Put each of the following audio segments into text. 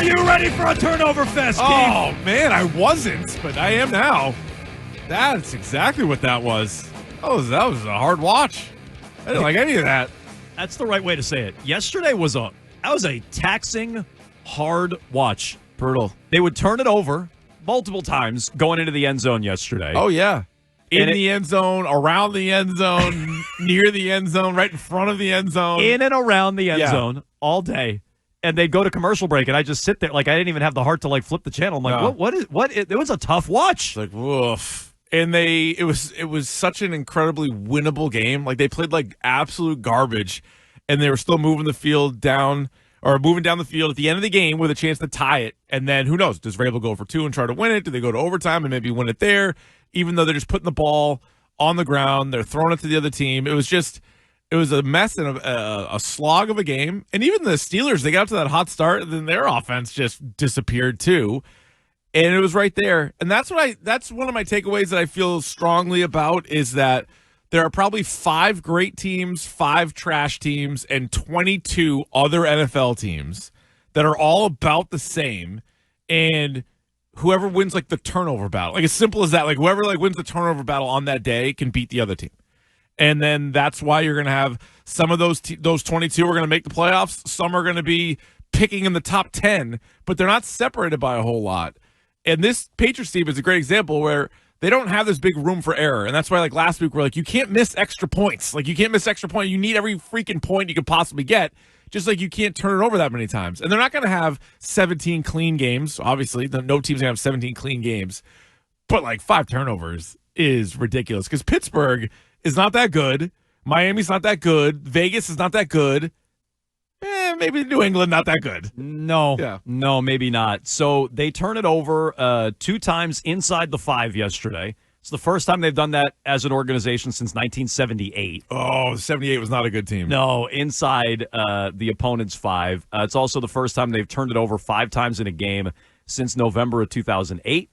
you ready for a turnover fest, Keith? Oh, man, I wasn't, but I am now. That's exactly what that was. That was a hard watch. I didn't like any of that. That's the right way to say it. Yesterday was a taxing, hard watch. Brutal. They would turn it over multiple times going into the end zone yesterday. Oh, yeah. In the end zone, around the end zone, near the end zone, right in front of the end zone. In and around the end zone all day. And they'd go to commercial break, and I just sit there like I didn't even have the heart to like flip the channel. I'm like, what? It was a tough watch. It's like, woof. And it was such an incredibly winnable game. Like they played like absolute garbage, and they were still moving the field down the field at the end of the game with a chance to tie it. And then who knows? Does Vrabel go for 2 and try to win it? Do they go to overtime and maybe win it there? Even though they're just putting the ball on the ground, they're throwing it to the other team. It was a mess and a slog of a game. And even the Steelers, they got up to that hot start, and then their offense just disappeared too. And it was right there. And that's one of my takeaways that I feel strongly about is that there are probably 5 great teams, 5 trash teams, and 22 other NFL teams that are all about the same. And whoever wins like the turnover battle, like as simple as that, like whoever like wins the turnover battle on that day can beat the other team. And then that's why you're going to have some of those 22 are going to make the playoffs. Some are going to be picking in the top 10, but they're not separated by a whole lot. And this Patriots team is a great example where they don't have this big room for error. And that's why like last week we're like, you can't miss extra points. Like you can't miss extra point. You need every freaking point you could possibly get. Just like you can't turn it over that many times. And they're not going to have 17 clean games. Obviously, no team's going to have 17 clean games. But like 5 turnovers is ridiculous because Pittsburgh is not that good. Miami's not that good. Vegas is not that good. Maybe New England not that good. No, maybe not. So they turn it over 2 times inside the 5 yesterday. It's the first time they've done that as an organization since 1978. Oh, 78 was not a good team. No, inside the opponent's 5. It's also the first time they've turned it over 5 times in a game since November of 2008.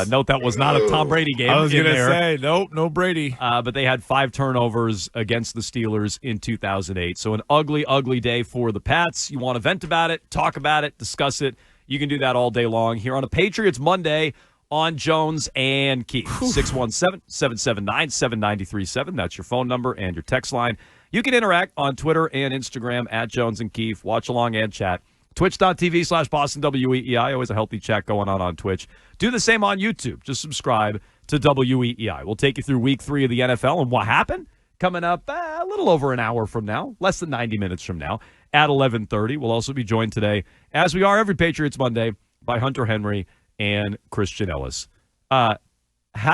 Note that was not a Tom Brady game. I was going to say, nope, no Brady. But they had 5 turnovers against the Steelers in 2008. So an ugly, ugly day for the Pats. You want to vent about it, talk about it, discuss it. You can do that all day long here on a Patriots Monday on Jones and Keefe. 617-779-7937. That's your phone number and your text line. You can interact on Twitter and Instagram at Jones and Keefe. Watch along and chat. Twitch.tv/Boston WEEI. Always a healthy chat going on Twitch. Do the same on YouTube. Just subscribe to WEEI. We'll take you through week 3 of the NFL and what happened coming up a little over an hour from now, less than 90 minutes from now at 11:30. We'll also be joined today, as we are every Patriots Monday, by Hunter Henry and Christian Ellis. How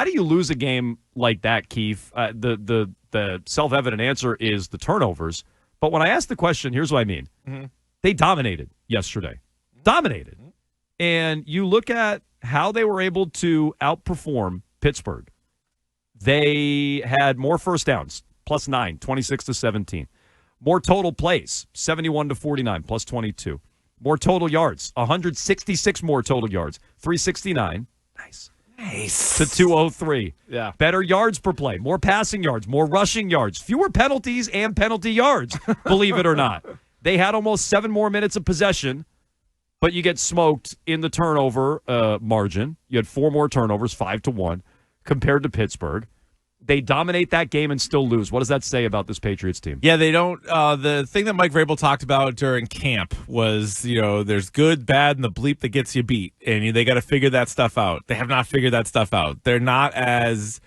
do you lose a game like that, Keefe? The self-evident answer is the turnovers. But when I ask the question, here's what I mean. Mm-hmm. They dominated yesterday. Dominated. And you look at how they were able to outperform Pittsburgh. They had more first downs, +9, 26-17. More total plays, 71-49, +22. More total yards, 166 more total yards, 369. Nice. To 203. Yeah. Better yards per play, more passing yards, more rushing yards, fewer penalties and penalty yards, believe it or not. They had almost 7 more minutes of possession, but you get smoked in the turnover margin. You had 4 more turnovers, 5-1, compared to Pittsburgh. They dominate that game and still lose. What does that say about this Patriots team? Yeah, they don't. The thing that Mike Vrabel talked about during camp was, there's good, bad, and the bleep that gets you beat, and they got to figure that stuff out. They have not figured that stuff out. They're not as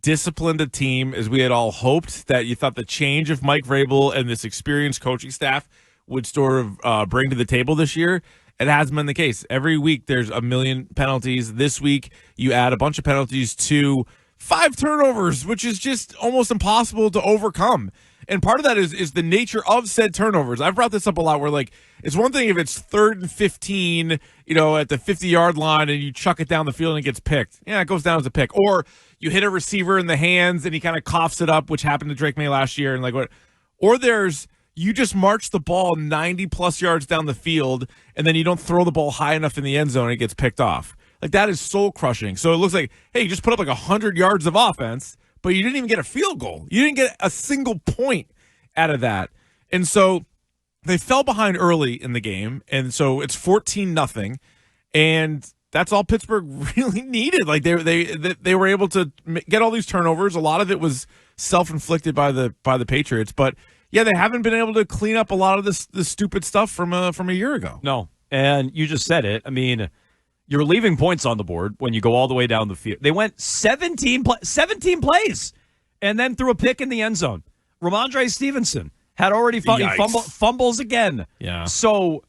disciplined a team as we had all hoped. That you thought the change of Mike Vrabel and this experienced coaching staff would sort of bring to the table this year. It hasn't been the case. Every week there's a million penalties. This week you add a bunch of penalties to 5 turnovers, which is just almost impossible to overcome. And part of that is the nature of said turnovers. I've brought this up a lot where, like, it's one thing if it's 3rd and 15, at the 50-yard line and you chuck it down the field and it gets picked. Yeah, it goes down as a pick. Or you hit a receiver in the hands and he kind of coughs it up, which happened to Drake May last year. And like what? Or there's you just march the ball 90-plus yards down the field and then you don't throw the ball high enough in the end zone and it gets picked off. Like, that is soul-crushing. So it looks like, hey, you just put up like 100 yards of offense, but you didn't even get a field goal. You didn't get a single point out of that. And so they fell behind early in the game, and so it's 14-0, and that's all Pittsburgh really needed. Like they were able to get all these turnovers. A lot of it was self-inflicted by the Patriots, but yeah, they haven't been able to clean up a lot of this stupid stuff from a year ago. No, and you just said it. I mean, you're leaving points on the board when you go all the way down the field. They went 17 plays, and then threw a pick in the end zone. Rhamondre Stevenson had already fumbles again. Yeah. So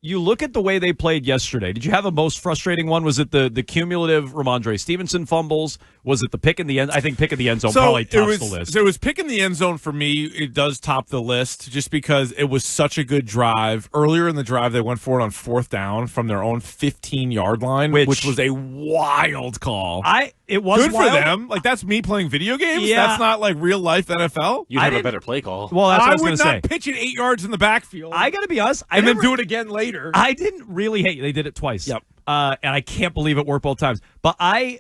you look at the way they played yesterday. Did you have a most frustrating one? Was it the cumulative Rhamondre Stevenson fumbles? Was it the pick in the end? I think pick in the end zone probably tops the list. So it was pick in the end zone for me. It does top the list just because it was such a good drive. Earlier in the drive, they went for it on 4th down from their own 15-yard line, which was a wild call. It was good wild. for them. Like, that's me playing video games. Yeah. That's not like real life NFL. You'd have a better play call. Well, that's what I was going to say. I would not pitch it 8 yards in the backfield. I got to be honest. And then do it again later. I didn't really hate. They did it twice. Yep. And I can't believe it worked both times. But I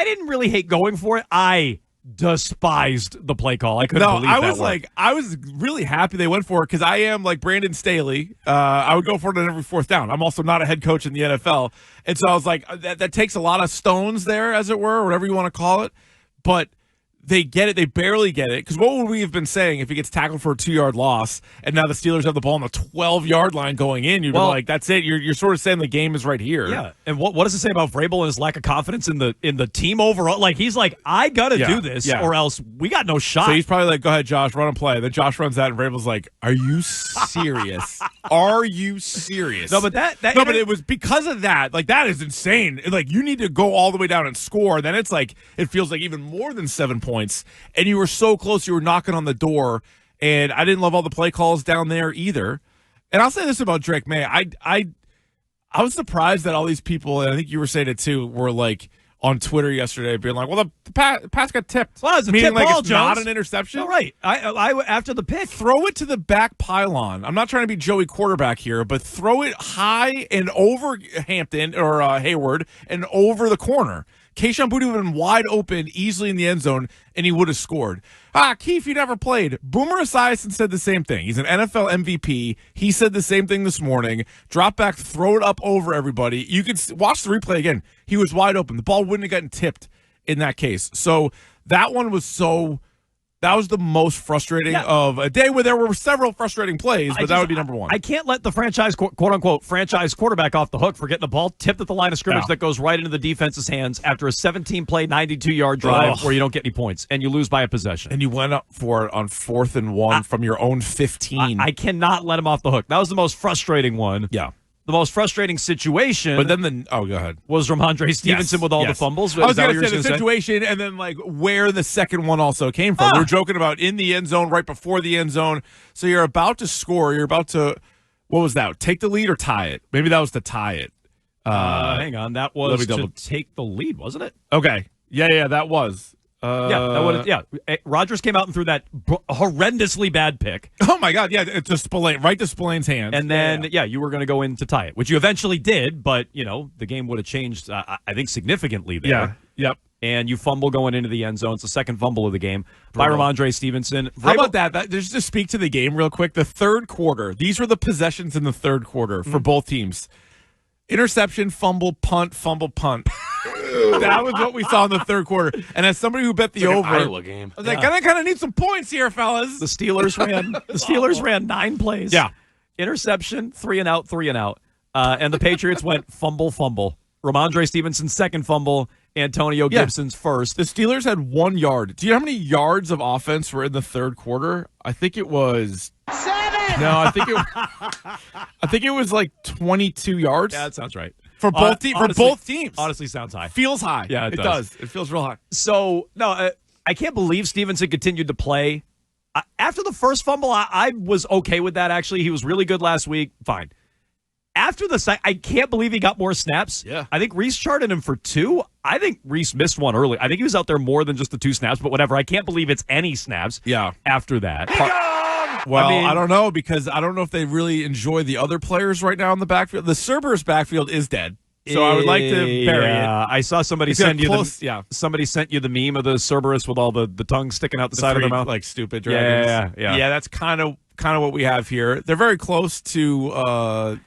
didn't really hate going for it. I despised the play call. I couldn't believe that. I was really happy they went for it because I am like Brandon Staley. I would go for it on every 4th down. I'm also not a head coach in the NFL. And so I was like, that takes a lot of stones there, as it were, or whatever you want to call it. But they get it. They barely get it. Because what would we have been saying if he gets tackled for a 2-yard loss and now the Steelers have the ball on the 12-yard line going in? You'd be like, that's it. You're sort of saying the game is right here. Yeah. And what does it say about Vrabel and his lack of confidence in the team overall? Like, he's like, I got to do this or else we got no shot. So he's probably like, go ahead, Josh, run and play. Then Josh runs out and Vrabel's like, are you serious? Are you serious? No, but but it was because of that. Like, that is insane. Like, you need to go all the way down and score. Then it's like, it feels like even more than 7 points. And you were so close, you were knocking on the door, and I didn't love all the play calls down there either. And I'll say this about Drake May. I was surprised that all these people, and I think you were saying it too, were like on Twitter yesterday being like, well, the pass got tipped. Well, it's a meaning tip like ball, it's Jones. not an interception. All right. I after the pick. Throw it to the back pylon. I'm not trying to be Joey quarterback here, but throw it high and over Hampton or Hayward and over the corner. Kayshon Boutte would have been wide open, easily in the end zone, and he would have scored. Keefe, you never played. Boomer Esiason said the same thing. He's an NFL MVP. He said the same thing this morning. Drop back, throw it up over everybody. You could watch the replay again. He was wide open. The ball wouldn't have gotten tipped in that case. So that one was that was the most frustrating of a day where there were several frustrating plays, but that would be number one. I can't let the franchise, quote-unquote, franchise quarterback off the hook for getting the ball tipped at the line of scrimmage that goes right into the defense's hands after a 17-play, 92-yard drive where you don't get any points and you lose by a possession. And you went up for it on 4th and 1 from your own 15. I cannot let him off the hook. That was the most frustrating one. Yeah. The most frustrating situation, but then go ahead, was Rhamondre Stevenson with all the fumbles. I was going to say the situation, and then like where the second one also came from. We were joking about in the end zone, right before the end zone. So you're about to score. You're about to, what was that? Take the lead or tie it? Maybe that was to tie it. Hang on, that was to take the lead, wasn't it? Okay, yeah, that was. Rodgers came out and threw that horrendously bad pick. Oh my God, yeah, to Spillane, right to Spillane's hands. And then, you were going to go in to tie it, which you eventually did, but, the game would have changed, I think, significantly there. Yeah, yep. And you fumble going into the end zone. It's the second fumble of the game by Rhamondre Stevenson. How about that? Just to speak to the game real quick, the third quarter, these were the possessions in the third quarter for both teams. Interception, fumble, punt, fumble, punt. That was what we saw in the third quarter. And as somebody who bet the over, Iowa game. I was like, I kind of need some points here, fellas. The Steelers ran 9 plays. Yeah. Interception, 3 and out. And the Patriots went fumble. Rhamondre Stevenson's second fumble, Antonio Gibson's first. The Steelers had 1 yard. Do you know how many yards of offense were in the third quarter? I think it was 7. No, I think it was like 22 yards. Yeah, that sounds right. For both teams. Honestly, sounds high. Feels high. Yeah, it does. It feels real high. So, no, I can't believe Stevenson continued to play. After the first fumble, I was okay with that, actually. He was really good last week. Fine. After the second, I can't believe he got more snaps. Yeah. I think Reese charted him for 2. I think Reese missed one early. I think he was out there more than just the 2 snaps, but whatever. I can't believe it's any snaps after that. Well, I don't know, because I don't know if they really enjoy the other players right now in the backfield. The Cerberus backfield is dead. So I would like to bury it. I saw somebody It's send you close, somebody sent you the meme of the Cerberus with all the tongue sticking out the side of their mouth. Like stupid dragons. Yeah. That's kind of what we have here. They're very close to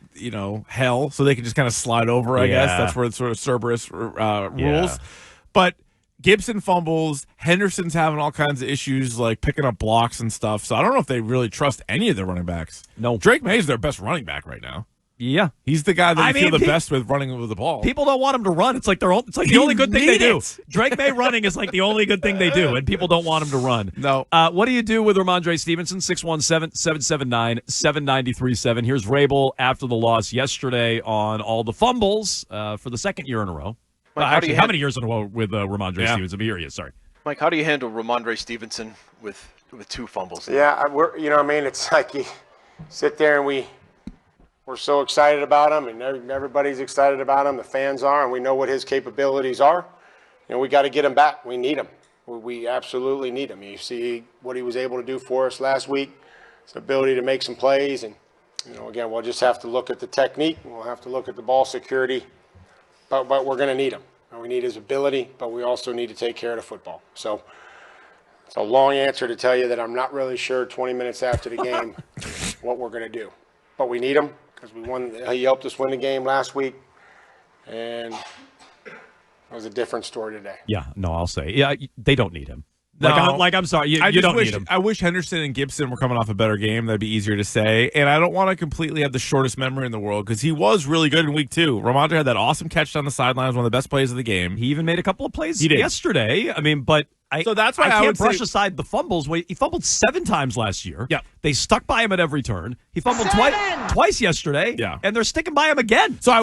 hell, so they can just kind of slide over. I guess that's where the sort of Cerberus rules. But Gibson fumbles. Henderson's having all kinds of issues, like picking up blocks and stuff. So I don't know if they really trust any of their running backs. No, Drake May's their best running back right now. Yeah, he's the guy that you feel the best with running with the ball. People don't want him to run. It's like the only good thing they do. Drake May running is like the only good thing they do, and people don't want him to run. No. What do you do with Rhamondre Stevenson? 617-779-7937. Here's Vrabel after the loss yesterday on all the fumbles for the second year in a row. Mike, how many years in a row with Rhamondre Stevenson? Be here, sorry. Mike, how do you handle Rhamondre Stevenson with 2 fumbles? Yeah, it's like you sit there and we're so excited about him, and everybody's excited about him. The fans are, and we know what his capabilities are. We got to get him back. We need him. We absolutely need him. You see what he was able to do for us last week, his ability to make some plays. And, again, we'll just have to look at the technique. We'll have to look at the ball security. But we're going to need him. And we need his ability, but we also need to take care of the football. So it's a long answer to tell you that I'm not really sure 20 minutes after the game what we're going to do. But we need him. Because we won, he helped us win the game last week, and it was a different story today. Yeah, no, I'll say, they don't need him. No, I'm sorry, you don't need him. I wish Henderson and Gibson were coming off a better game. That'd be easier to say. And I don't want to completely have the shortest memory in the world because he was really good in week 2. Rhamondre had that awesome catch down the sidelines, one of the best plays of the game. He even made a couple of plays yesterday. I mean, but so that's why I can't brush aside the fumbles. He fumbled 7 times last year. Yeah. They stuck by him at every turn. He fumbled twice yesterday. Yeah. And they're sticking by him again. So I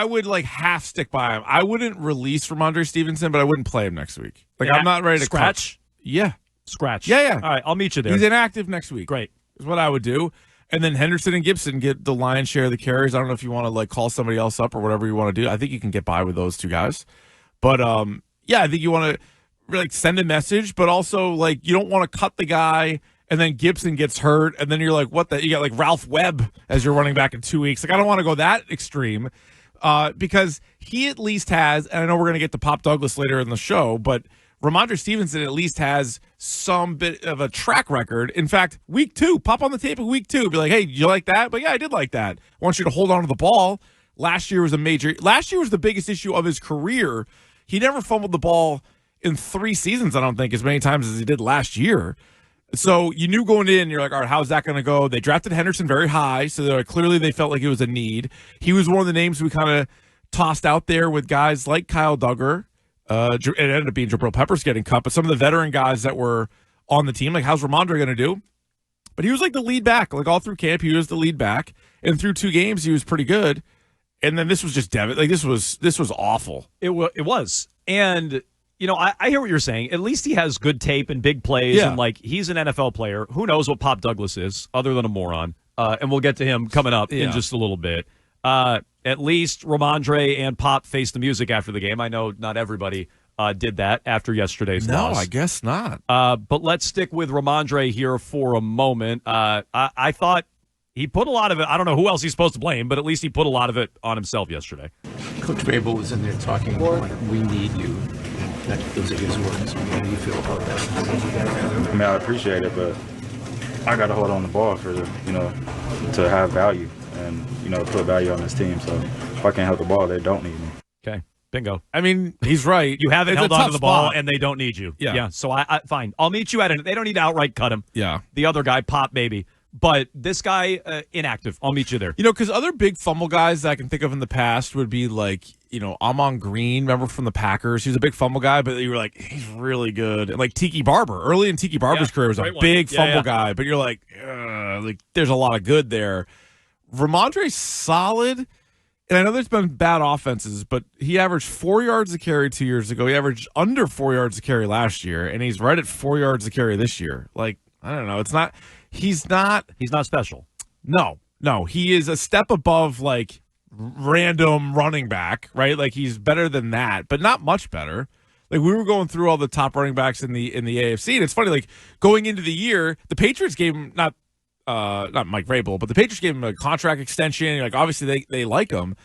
would like half stick by him. I wouldn't release Rhamondre Stevenson, but I wouldn't play him next week. Like I'm not ready to scratch. Yeah. Scratch. Yeah. All right, I'll meet you there. He's inactive next week. Great. Is what I would do. And then Henderson and Gibson get the lion's share of the carries. I don't know if you want to like call somebody else up or whatever you want to do. I think you can get by with those 2 guys. But I think you want to like send a message, but also like you don't want to cut the guy and then Gibson gets hurt and then you're like, what the? You got like Ralph Webb as your running back in 2 weeks. Like I don't want to go that extreme because he at least has, and I know we're going to get to Pop Douglas later in the show, but Rhamondre Stevenson at least has some bit of a track record. In fact, week 2, pop on the tape of week 2. Be like, hey, you like that? But yeah, I did like that. I want you to hold on to the ball. Last year was the biggest issue of his career. He never fumbled the ball in 3 seasons, I don't think, as many times as he did last year. So you knew going in, you're like, all right, how's that going to go? They drafted Henderson very high, so clearly they felt like it was a need. He was one of the names we kind of tossed out there with guys like Kyle Duggar. It ended up being Jabril Peppers getting cut, but some of the veteran guys that were on the team, like how's Rhamondre going to do? But he was like the lead back, like all through camp, he was the lead back, and through 2 games, he was pretty good. And then this was just like this was awful. It was, and I hear what you're saying. At least he has good tape and big plays, and like he's an NFL player. Who knows what Pop Douglas is, other than a moron? And we'll get to him coming up in just a little bit. At least Rhamondre and Pop faced the music after the game. I know not everybody did that after yesterday's loss. No, I guess not. But let's stick with Rhamondre here for a moment. I thought he put a lot of it. I don't know who else he's supposed to blame, but at least he put a lot of it on himself yesterday. Coach Vrabel was in there talking like, we need you. Those are his words. How do you feel about that? I mean, I appreciate it, but I got to hold on the ball for to have value and put value on this team. So if I can't help the ball, they don't need me. Okay, bingo. I mean, he's right. You haven't held on to the ball, spot. and they don't need you. Yeah. So I fine. I'll meet you at it. They don't need to outright cut him. Yeah. The other guy, Pop, maybe. But this guy, inactive. I'll meet you there. Because other big fumble guys that I can think of in the past would be like, Amon Green, remember from the Packers? He was a big fumble guy, but you were like, he's really good. And like Tiki Barber, early in Tiki Barber's career was a big fumble guy, but you're like there's a lot of good there. Rhamondre's solid, and I know there's been bad offenses, but he averaged 4 yards a carry 2 years ago. He averaged under 4 yards a carry last year, and he's right at 4 yards a carry this year. Like, I don't know. He's not special. No. He is a step above like random running back, right? Like he's better than that, but not much better. Like we were going through all the top running backs in the AFC, and it's funny. Like going into the year, the Patriots gave him not Mike Vrabel, but the Patriots gave him a contract extension. Like obviously they like him,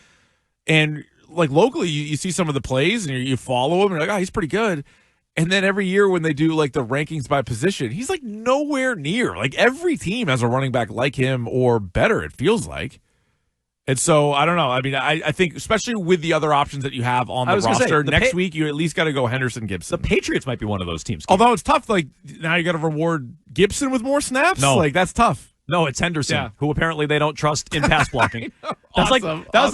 and like locally, you see some of the plays and you follow him and you're like, oh, he's pretty good. And then every year when they do like the rankings by position, he's like nowhere near. Like every team has a running back like him or better, it feels like. And so I don't know. I mean, I think especially with the other options that you have on the roster, next week you at least got to go Henderson Gibson. The Patriots might be one of those teams. Although it's tough. Like now you got to reward Gibson with more snaps. No, like that's tough. No, it's Henderson, who apparently they don't trust in pass blocking. That was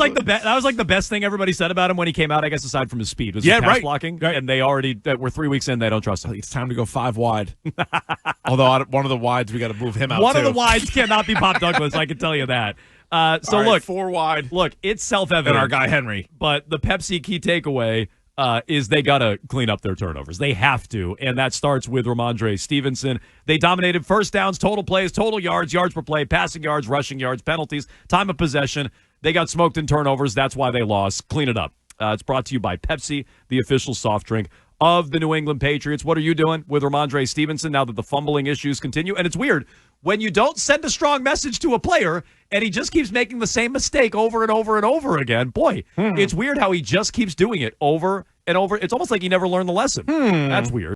like the best thing everybody said about him when he came out. I guess aside from his speed, was his pass blocking. Right. And they already we're 3 weeks in. They don't trust him. It's time to go 5 wide. Although one of the wides we got to move him out. One of the wides cannot be Bob Douglas. I can tell you that. Look, 4 wide. Look, it's self-evident. And our guy Henry. But the Pepsi key takeaway is they got to clean up their turnovers. They have to, and that starts with Rhamondre Stevenson. They dominated first downs, total plays, total yards, yards per play, passing yards, rushing yards, penalties, time of possession. They got smoked in turnovers. That's why they lost. Clean it up. It's brought to you by Pepsi, the official soft drink of the New England Patriots. What are you doing with Rhamondre Stevenson now that the fumbling issues continue? And it's weird. When you don't send a strong message to a player and he just keeps making the same mistake over and over and over again, boy, it's weird how he just keeps doing it over and over. It's almost like he never learned the lesson. That's weird.